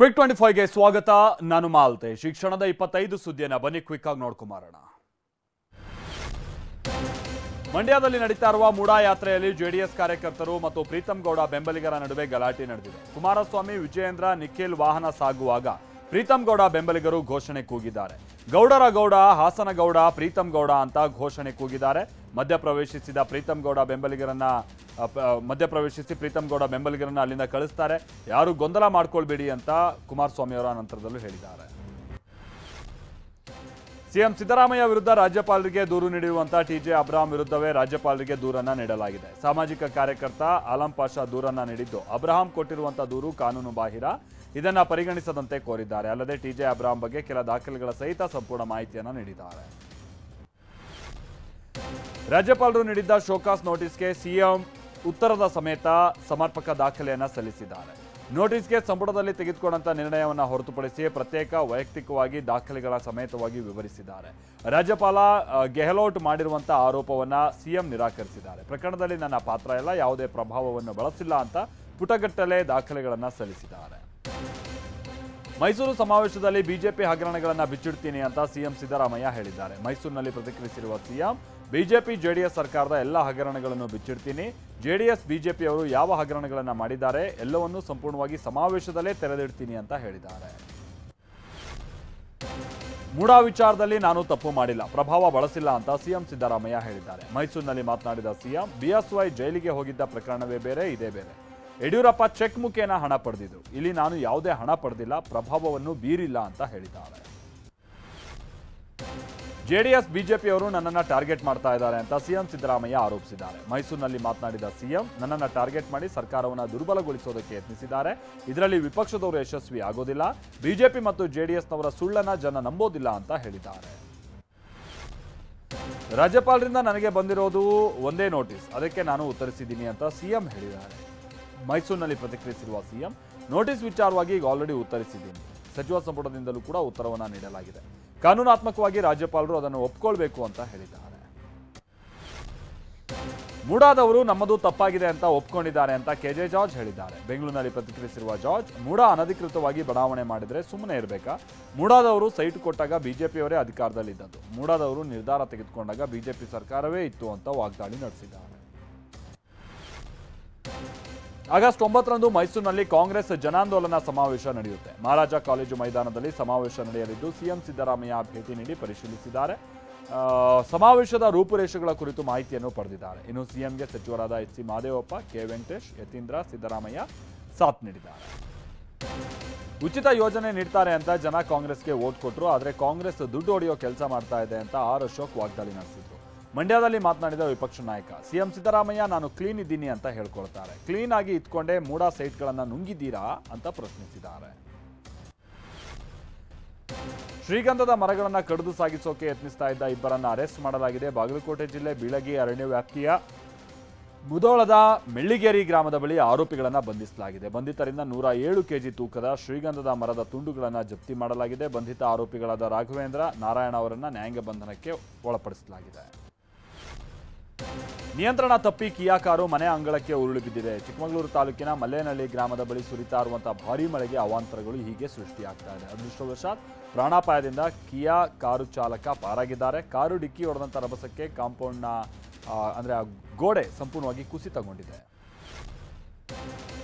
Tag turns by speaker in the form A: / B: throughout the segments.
A: Quick 25ಗೆ ಸ್ವಾಗತ. ನಾನು ಮಾಲ್ತೆ. ಶಿಕ್ಷಣದ 25 ಸುದ್ದಿಯನ್ನು ಬನ್ನಿ ಕ್ವಿಕ್ ಆಗಿ ನೋಡ್ಕೊಂಬರೋಣ. ಮಂಡ್ಯದಲ್ಲಿ ನಡೀತಾ ಇರುವ ಮೂಡಾ ಯಾತ್ರೆಯಲ್ಲಿ ಜೆಡಿಎಸ್ ಕಾರ್ಯಕರ್ತರು ಮತ್ತು ಪ್ರೀತಂ ಗೌಡ ಬೆಂಬಲಿಗರ ನಡುವೆ ಗಲಾಟೆ ನಡೆದಿದೆ. ಕುಮಾರಸ್ವಾಮಿ, ವಿಜಯೇಂದ್ರ, ನಿಖಿಲ್ ವಾಹನ ಸಾಗುವಾಗ ಪ್ರೀತಂ ಗೌಡ ಬೆಂಬಲಿಗರು ಘೋಷಣೆ ಕೂಗಿದ್ದಾರೆ. ಗೌಡರ ಗೌಡ, ಹಾಸನ ಗೌಡ, ಪ್ರೀತಂ ಗೌಡ ಅಂತ ಘೋಷಣೆ ಕೂಗಿದ್ದಾರೆ. ಮಧ್ಯಪ್ರವೇಶಿಸಿ ಪ್ರೀತಂ ಗೌಡ ಬೆಂಬಲಿಗರನ್ನ ಅಲ್ಲಿಂದ ಕಳಿಸ್ತಾರೆ. ಯಾರು ಗೊಂದಲ ಮಾಡ್ಕೊಳ್ಬೇಡಿ ಅಂತ ಕುಮಾರಸ್ವಾಮಿ ಅವರ ನಂತರದಲ್ಲೂ ಹೇಳಿದ್ದಾರೆ. ಸಿಎಂ ಸಿದ್ದರಾಮಯ್ಯ ವಿರುದ್ಧ ರಾಜ್ಯಪಾಲರಿಗೆ ದೂರು ನೀಡಿರುವಂತಹ ಟಿಜೆ ಅಬ್ರಹಾಂ ವಿರುದ್ಧವೇ ರಾಜ್ಯಪಾಲರಿಗೆ ದೂರನ್ನ ನೀಡಲಾಗಿದೆ. ಸಾಮಾಜಿಕ ಕಾರ್ಯಕರ್ತ ಆಲಂ ಪಾಷಾ ದೂರನ್ನ ನೀಡಿದ್ದು, ಅಬ್ರಹಾಂ ಕೊಟ್ಟಿರುವಂತಹ ದೂರು ಕಾನೂನು ಬಾಹಿರ, ಇದನ್ನ ಪರಿಗಣಿಸದಂತೆ ಕೋರಿದ್ದಾರೆ. ಅಲ್ಲದೆ ಟಿಜೆ ಅಬ್ರಹಾಂ ಬಗ್ಗೆ ಕೆಲ ದಾಖಲೆಗಳ ಸಹಿತ ಸಂಪೂರ್ಣ ಮಾಹಿತಿಯನ್ನು ನೀಡಿದ್ದಾರೆ. ರಾಜ್ಯಪಾಲರು ನೀಡಿದ್ದ ಶೋಕಾಸ್ ನೋಟಿಸ್ಗೆ ಸಿಎಂ ಉತ್ತರದ ಸಮೇತ ಸಮರ್ಪಕ ದಾಖಲೆಯನ್ನು ಸಲ್ಲಿಸಿದ್ದಾರೆ. ನೋಟಿಸ್ಗೆ ಸಂಪುಟದಲ್ಲಿ ತೆಗೆದುಕೊಂಡಂತ ನಿರ್ಣಯವನ್ನು ಹೊರತುಪಡಿಸಿ ಪ್ರತ್ಯೇಕ ವೈಯಕ್ತಿಕವಾಗಿ ದಾಖಲೆಗಳ ಸಮೇತವಾಗಿ ವಿವರಿಸಿದ್ದಾರೆ. ರಾಜ್ಯಪಾಲ ಗೆಹ್ಲೋಟ್ ಮಾಡಿರುವಂತಹ ಆರೋಪವನ್ನ ಸಿಎಂ ನಿರಾಕರಿಸಿದ್ದಾರೆ. ಪ್ರಕರಣದಲ್ಲಿ ನನ್ನ ಪಾತ್ರ ಇಲ್ಲ, ಯಾವುದೇ ಪ್ರಭಾವವನ್ನು ಬಳಸಿಲ್ಲ ಅಂತ ಪುಟಗಟ್ಟಲೆ ದಾಖಲೆಗಳನ್ನು ಸಲ್ಲಿಸಿದ್ದಾರೆ. ಮೈಸೂರು ಸಮಾವೇಶದಲ್ಲಿ ಬಿಜೆಪಿ ಹಗರಣಗಳನ್ನು ಬಿಚ್ಚಿಡ್ತೀನಿ ಅಂತ ಸಿಎಂ ಸಿದ್ದರಾಮಯ್ಯ ಹೇಳಿದ್ದಾರೆ. ಮೈಸೂರಿನಲ್ಲಿ ಪ್ರತಿಕ್ರಿಯಿಸಿರುವ ಸಿಎಂ, ಬಿಜೆಪಿ ಜೆಡಿಎಸ್ ಸರ್ಕಾರದ ಎಲ್ಲ ಹಗರಣಗಳನ್ನು ಬಿಚ್ಚಿಡ್ತೀನಿ. ಜೆಡಿಎಸ್ ಬಿಜೆಪಿಯವರು ಯಾವ ಹಗರಣಗಳನ್ನು ಮಾಡಿದ್ದಾರೆ ಎಲ್ಲವನ್ನೂ ಸಂಪೂರ್ಣವಾಗಿ ಸಮಾವೇಶದಲ್ಲೇ ತೆರೆದಿಡ್ತೀನಿ ಅಂತ ಹೇಳಿದ್ದಾರೆ. ಮೂಡಾ ವಿಚಾರದಲ್ಲಿ ನಾನು ತಪ್ಪು ಮಾಡಿಲ್ಲ, ಪ್ರಭಾವ ಬಳಸಿಲ್ಲ ಅಂತ ಸಿಎಂ ಸಿದ್ದರಾಮಯ್ಯ ಹೇಳಿದ್ದಾರೆ. ಮೈಸೂರಿನಲ್ಲಿ ಮಾತನಾಡಿದ ಸಿಎಂ, ಬಿಎಸ್ವೈ ಜೈಲಿಗೆ ಹೋಗಿದ್ದ ಪ್ರಕರಣವೇ ಬೇರೆ, ಇದೇ ಬೇರೆ. ಯಡಿಯೂರಪ್ಪ ಚೆಕ್ ಮುಖೇನ ಹಣ ಪಡೆದಿದ್ರು, ಇಲ್ಲಿ ನಾನು ಯಾವುದೇ ಹಣ ಪಡೆದಿಲ್ಲ, ಪ್ರಭಾವವನ್ನು ಬೀರಿಲ್ಲ ಅಂತ ಹೇಳಿದ್ದಾರೆ. ಜೆಡಿಎಸ್ ಬಿಜೆಪಿಯವರು ನನ್ನನ್ನು ಟಾರ್ಗೆಟ್ ಮಾಡ್ತಾ ಇದ್ದಾರೆ ಅಂತ ಸಿಎಂ ಸಿದ್ದರಾಮಯ್ಯ ಆರೋಪಿಸಿದ್ದಾರೆ. ಮೈಸೂರಿನಲ್ಲಿ ಮಾತನಾಡಿದ ಸಿಎಂ, ನನ್ನನ್ನು ಟಾರ್ಗೆಟ್ ಮಾಡಿ ಸರ್ಕಾರವನ್ನು ದುರ್ಬಲಗೊಳಿಸೋದಕ್ಕೆ ಯತ್ನಿಸಿದ್ದಾರೆ. ಇದರಲ್ಲಿ ವಿಪಕ್ಷದವರು ಯಶಸ್ವಿ ಆಗೋದಿಲ್ಲ. ಬಿಜೆಪಿ ಮತ್ತು ಜೆಡಿಎಸ್ನವರ ಸುಳ್ಳನ್ನ ಜನ ನಂಬೋದಿಲ್ಲ ಅಂತ ಹೇಳಿದ್ದಾರೆ. ರಾಜ್ಯಪಾಲರಿಂದ ನನಗೆ ಬಂದಿರೋದು ಒಂದೇ ನೋಟಿಸ್, ಅದಕ್ಕೆ ನಾನು ಉತ್ತರಿಸಿದ್ದೀನಿ ಅಂತ ಸಿಎಂ ಹೇಳಿದ್ದಾರೆ. ಮೈಸೂರಿನಲ್ಲಿ ಪ್ರತಿಕ್ರಿಯಿಸಿರುವ ಸಿಎಂ, ನೋಟಿಸ್ ವಿಚಾರವಾಗಿ ಈಗ ಆಲ್ರೆಡಿ ಉತ್ತರಿಸಿದ್ದೀನಿ. ಸಚಿವ ಸಂಪುಟದಿಂದಲೂ ಕೂಡ ಉತ್ತರವನ್ನು ನೀಡಲಾಗಿದೆ. ಕಾನೂನಾತ್ಮಕವಾಗಿ ರಾಜ್ಯಪಾಲರು ಅದನ್ನು ಒಪ್ಕೊಳ್ಬೇಕು ಅಂತ ಹೇಳಿದ್ದಾರೆ. ಮೂಡಾದವರು ನಮ್ಮದು ತಪ್ಪಾಗಿದೆ ಅಂತ ಒಪ್ಕೊಂಡಿದ್ದಾರೆ ಅಂತ ಕೆಜೆ ಜಾರ್ಜ್ ಹೇಳಿದ್ದಾರೆ. ಬೆಂಗಳೂರಿನಲ್ಲಿ ಪ್ರತಿಕ್ರಿಯಿಸಿರುವ ಜಾರ್ಜ್, ಮೂಡಾ ಅನಧಿಕೃತವಾಗಿ ಬಡಾವಣೆ ಮಾಡಿದ್ರೆ ಸುಮ್ಮನೆ ಇರಬೇಕಾ? ಮೂಡಾದವರು ಸೈಟ್ ಕೊಟ್ಟಾಗ ಬಿಜೆಪಿಯವರೇ ಅಧಿಕಾರದಲ್ಲಿದ್ದದ್ದು. ಮೂಡಾದವರು ನಿರ್ಧಾರ ತೆಗೆದುಕೊಂಡಾಗ ಬಿಜೆಪಿ ಸರ್ಕಾರವೇ ಇತ್ತು ಅಂತ ವಾಗ್ದಾಳಿ ನಡೆಸಿದ್ದಾರೆ. ಆಗಸ್ಟ್ 9ರಂದು ಮೈಸೂರಿನಲ್ಲಿ ಕಾಂಗ್ರೆಸ್ ಜನಾಂದೋಲನ ಸಮಾವೇಶ ನಡೆಯುತ್ತೆ. ಮಹಾರಾಜ ಕಾಲೇಜು ಮೈದಾನದಲ್ಲಿ ಸಮಾವೇಶ ನಡೆಯಲಿದ್ದು ಸಿಎಂ ಸಿದ್ದರಾಮಯ್ಯ ಭೇಟಿ ನೀಡಿ ಪರಿಶೀಲಿಸಿದ್ದಾರೆ. ಸಮಾವೇಶದ ರೂಪುರೇಷೆಗಳ ಕುರಿತು ಮಾಹಿತಿಯನ್ನು ಪಡೆದಿದ್ದಾರೆ. ಇನ್ನು ಸಿಎಂಗೆ ಸಚಿವರಾದ H C Mahadevappa, K Venkatesh, Yathindra Siddaramaiah ಸಾಥ್ ನೀಡಿದ್ದಾರೆ. ಉಚಿತ ಯೋಜನೆ ನೀಡ್ತಾರೆ ಅಂತ ಜನ ಕಾಂಗ್ರೆಸ್ಗೆ ವೋಟ್ ಕೊಟ್ಟರು, ಆದರೆ ಕಾಂಗ್ರೆಸ್ ದುಡ್ಡು ಹೊಡೆಯೋ ಕೆಲಸ ಮಾಡ್ತಾ ಇದೆ ಅಂತ ಆರ್ ಅಶೋಕ್ ವಾಗ್ದಾಳಿ ನಡೆಸಿದ್ರು. ಮಂಡ್ಯದಲ್ಲಿ ಮಾತನಾಡಿದ ವಿಪಕ್ಷ ನಾಯಕ ಸಿಎಂ ಸಿದ್ದರಾಮಯ್ಯ, ನಾನು ಕ್ಲೀನ್ ಇದ್ದೀನಿ ಅಂತ ಹೇಳ್ಕೊಳ್ತಾರೆ. ಕ್ಲೀನ್ ಆಗಿ ಇಟ್ಕೊಂಡೇ ಮೂಡಾ ಸೈಟ್ಗಳನ್ನು ನುಂಗಿದ್ದೀರಾ ಅಂತ ಪ್ರಶ್ನಿಸಿದ್ದಾರೆ. ಶ್ರೀಗಂಧದ ಮರಗಳನ್ನು ಕಡಿದು ಸಾಗಿಸೋಕೆ ಯತ್ನಿಸ್ತಾ ಇದ್ದ ಇಬ್ಬರನ್ನ ಅರೆಸ್ಟ್ ಮಾಡಲಾಗಿದೆ. ಬಾಗಲಕೋಟೆ ಜಿಲ್ಲೆ ಬೀಳಗಿ ಅರಣ್ಯ ವ್ಯಾಪ್ತಿಯ ಮುಧೋಳದ ಮೆಳ್ಳಿಗೇರಿ ಗ್ರಾಮದ ಬಳಿ ಆರೋಪಿಗಳನ್ನು ಬಂಧಿಸಲಾಗಿದೆ. ಬಂಧಿತರಿಂದ 107 ಕೆಜಿ ತೂಕದ ಶ್ರೀಗಂಧದ ಮರದ ತುಂಡುಗಳನ್ನು ಜಪ್ತಿ ಮಾಡಲಾಗಿದೆ. ಬಂಧಿತ ಆರೋಪಿಗಳಾದ ರಾಘವೇಂದ್ರ, ನಾರಾಯಣ ಅವರನ್ನ ನ್ಯಾಯಾಂಗ ಬಂಧನಕ್ಕೆ ಒಳಪಡಿಸಲಾಗಿದೆ. ನಿಯಂತ್ರಣ ತಪ್ಪಿ ಕಿಯಾ ಕಾರು ಮನೆ ಅಂಗಳಕ್ಕೆ ಉರುಳಿ ಬಿದ್ದಿದೆ. ಚಿಕ್ಕಮಗಳೂರು ತಾಲೂಕಿನ ಮಲ್ಲೇನಹಳ್ಳಿ ಗ್ರಾಮದ ಬಳಿ ಸುರಿತಾ ಇರುವಂತಹ ಭಾರೀ ಮಳೆಗೆ ಅವಾಂತರಗಳು ಹೀಗೆ ಸೃಷ್ಟಿಯಾಗ್ತಾ ಇದೆ. ಅದೃಷ್ಟವಶಾತ್ ಪ್ರಾಣಾಪಾಯದಿಂದ ಕಿಯಾ ಕಾರು ಚಾಲಕ ಪಾರಾಗಿದ್ದಾರೆ. ಕಾರು ಡಿಕ್ಕಿ ಹೊಡೆದಂಥ ರಭಸಕ್ಕೆ ಕಾಂಪೌಂಡ್ನ ಅಂದರೆ ಆ ಗೋಡೆ ಸಂಪೂರ್ಣವಾಗಿ ಕುಸಿತಗೊಂಡಿದೆ.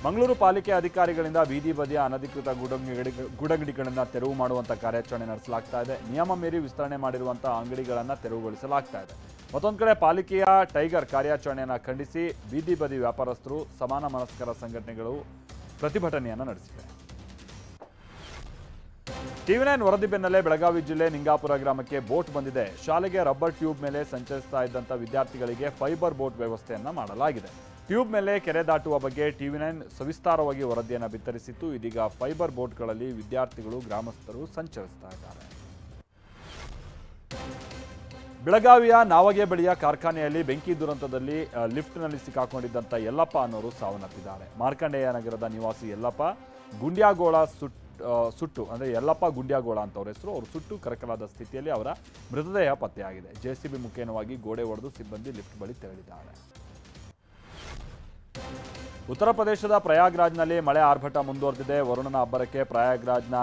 A: ಮಂಗಳೂರು ಪಾಲಿಕೆ ಅಧಿಕಾರಿಗಳಿಂದ ಬೀದಿ ಬದಿಯ ಅನಧಿಕೃತ ಗೂಡಂಗಡಿಗಳನ್ನು ತೆರವು ಮಾಡುವಂಥ ಕಾರ್ಯಾಚರಣೆ ನಡೆಸಲಾಗ್ತಾ ಇದೆ. ನಿಯಮ ಮೀರಿ ವಿಸ್ತರಣೆ ಮಾಡಿರುವಂತಹ ಅಂಗಡಿಗಳನ್ನು ತೆರವುಗೊಳಿಸಲಾಗ್ತಾ ಇದೆ. ಮತ್ತೊಂದು ಕಡೆ ಪಾಲಿಕೆಯ ಟೈಗರ್ ಕಾರ್ಯಾಚರಣೆಯನ್ನು ಖಂಡಿಸಿ ಬೀದಿ ಬದಿ ವ್ಯಾಪಾರಸ್ಥರು, ಸಮಾನ ಮನಸ್ಕರ ಸಂಘಟನೆಗಳು ಪ್ರತಿಭಟನೆಯನ್ನು ನಡೆಸಿವೆ. ಟಿವಿ9 ವರದಿ ಬೆನ್ನಲ್ಲೇ ಬೆಳಗಾವಿ ಜಿಲ್ಲೆ ನಿಂಗಾಪುರ ಗ್ರಾಮಕ್ಕೆ ಬೋಟ್ ಬಂದಿದೆ. ಶಾಲೆಗೆ ರಬ್ಬರ್ ಟ್ಯೂಬ್ ಮೇಲೆ ಸಂಚರಿಸ್ತಾ ಇದ್ದಂಥ ವಿದ್ಯಾರ್ಥಿಗಳಿಗೆ ಫೈಬರ್ ಬೋಟ್ ವ್ಯವಸ್ಥೆಯನ್ನು ಮಾಡಲಾಗಿದೆ. ಟ್ಯೂಬ್ ಮೇಲೆ ಕೆರೆ ದಾಟುವ ಬಗ್ಗೆ ಟಿವಿ9 ಸವಿಸ್ತಾರವಾಗಿ ವರದಿಯನ್ನು ಬಿತ್ತರಿಸಿತ್ತು. ಇದೀಗ ಫೈಬರ್ ಬೋಟ್ಗಳಲ್ಲಿ ವಿದ್ಯಾರ್ಥಿಗಳು, ಗ್ರಾಮಸ್ಥರು ಸಂಚರಿಸ್ತಾ ಇದ್ದಾರೆ. ಬೆಳಗಾವಿಯ ನಾವಗೆ ಬಳಿಯ ಕಾರ್ಖಾನೆಯಲ್ಲಿ ಬೆಂಕಿ ದುರಂತದಲ್ಲಿ ಲಿಫ್ಟ್ನಲ್ಲಿ ಸಿಕ್ಕಾಕೊಂಡಿದ್ದಂಥ ಯಲ್ಲಪ್ಪ ಅನ್ನೋರು ಸಾವನ್ನಪ್ಪಿದ್ದಾರೆ. ಮಾರ್ಕಂಡೇಯ ನಗರದ ನಿವಾಸಿ ಯಲ್ಲಪ್ಪ ಗುಂಡ್ಯಾಗೋಳ ಸುಟ್ಟು ಅಂದರೆ ಯಲ್ಲಪ್ಪ ಗುಂಡ್ಯಾಗೋಳ ಅಂತ ಅವ್ರ ಹೆಸರು, ಅವರು ಸುಟ್ಟು ಕರಕಲಾದ ಸ್ಥಿತಿಯಲ್ಲಿ ಅವರ ಮೃತದೇಹ ಪತ್ತೆಯಾಗಿದೆ. ಜೆಸಿಬಿ ಮುಖೇನವಾಗಿ ಗೋಡೆ ಒಡೆದು ಸಿಬ್ಬಂದಿ ಲಿಫ್ಟ್ ಬಳಿ ತೆರಳಿದ್ದಾರೆ. ಉತ್ತರ ಪ್ರದೇಶದ ಪ್ರಯಾಗ್ರಾಜ್ನಲ್ಲಿ ಮಳೆ ಆರ್ಭಟ ಮುಂದುವರೆದಿದೆ. ವರುಣನ ಅಬ್ಬರಕ್ಕೆ ಪ್ರಯಾಗ್ರಾಜ್ನ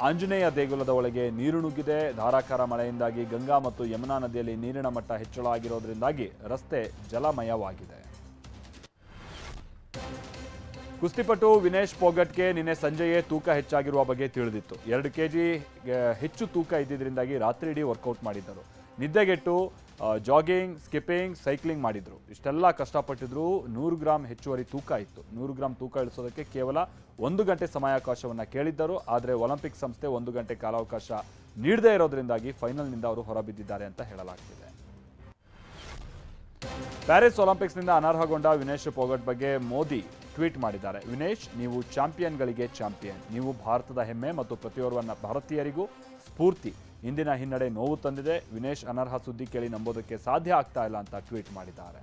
A: ಆಂಜನೇಯ ದೇಗುಲದ ಒಳಗೆ ನೀರು ನುಗ್ಗಿದೆ. ಧಾರಾಕಾರ ಮಳೆಯಿಂದಾಗಿ ಗಂಗಾ ಮತ್ತು ಯಮುನಾ ನದಿಯಲ್ಲಿ ನೀರಿನ ಮಟ್ಟ ಹೆಚ್ಚಳ ಆಗಿರೋದ್ರಿಂದಾಗಿ ರಸ್ತೆ ಜಲಮಯವಾಗಿದೆ. ಕುಸ್ತಿಪಟು ವಿನೇಶ್ ಫೋಗಟ್ಗೆ ನಿನ್ನೆ ಸಂಜೆಯೇ ತೂಕ ಹೆಚ್ಚಾಗಿರುವ ಬಗ್ಗೆ ತಿಳಿದಿತ್ತು. 2 kg ಹೆಚ್ಚು ತೂಕ ಇದ್ದಿದ್ದರಿಂದಾಗಿ ರಾತ್ರಿ ಇಡೀ ವರ್ಕೌಟ್ ಮಾಡಿದ್ದರು. ನಿದ್ದೆಗೆಟ್ಟು ಜಾಗಿಂಗ್, ಸ್ಕಿಪ್ಪಿಂಗ್, ಸೈಕ್ಲಿಂಗ್ ಮಾಡಿದ್ರು. ಇಷ್ಟೆಲ್ಲ ಕಷ್ಟಪಟ್ಟಿದ್ರು. 100 ಗ್ರಾಂ ಹೆಚ್ಚುವರಿ ತೂಕ ಇತ್ತು. 100 ಗ್ರಾಂ ತೂಕ ಇಳಿಸೋದಕ್ಕೆ ಕೇವಲ 1 ಗಂಟೆ ಸಮಯಾವಕಾಶವನ್ನು ಕೇಳಿದ್ದರು. ಆದರೆ ಒಲಿಂಪಿಕ್ ಸಂಸ್ಥೆ 1 ಗಂಟೆ ಕಾಲಾವಕಾಶ ನೀಡದೇ ಇರೋದ್ರಿಂದಾಗಿ ಫೈನಲ್ನಿಂದ ಅವರು ಹೊರಬಿದ್ದಿದ್ದಾರೆ ಅಂತ ಹೇಳಲಾಗ್ತಿದೆ. ಪ್ಯಾರಿಸ್ ಒಲಿಂಪಿಕ್ಸ್ನಿಂದ ಅನರ್ಹಗೊಂಡ ವಿನೇಶ್ ಫೋಗಟ್ ಬಗ್ಗೆ ಮೋದಿ ಟ್ವೀಟ್ ಮಾಡಿದ್ದಾರೆ. ವಿನೇಶ್, ನೀವು ಚಾಂಪಿಯನ್ಗಳಿಗೆ ಚಾಂಪಿಯನ್. ನೀವು ಭಾರತದ ಹೆಮ್ಮೆ ಮತ್ತು ಪ್ರತಿಯೋರ್ವ ಭಾರತೀಯರಿಗೂ ಸ್ಫೂರ್ತಿ. ಇಂದಿನ ಹಿನ್ನಡೆ ನೋವು ತಂದಿದೆ. ವಿನೇಶ್ ಅನರ್ಹ ಸುದ್ದಿ ಕೇಳಿ ನಂಬೋದಕ್ಕೆ ಸಾಧ್ಯ ಆಗ್ತಾ ಇಲ್ಲ ಅಂತ ಟ್ವೀಟ್ ಮಾಡಿದ್ದಾರೆ.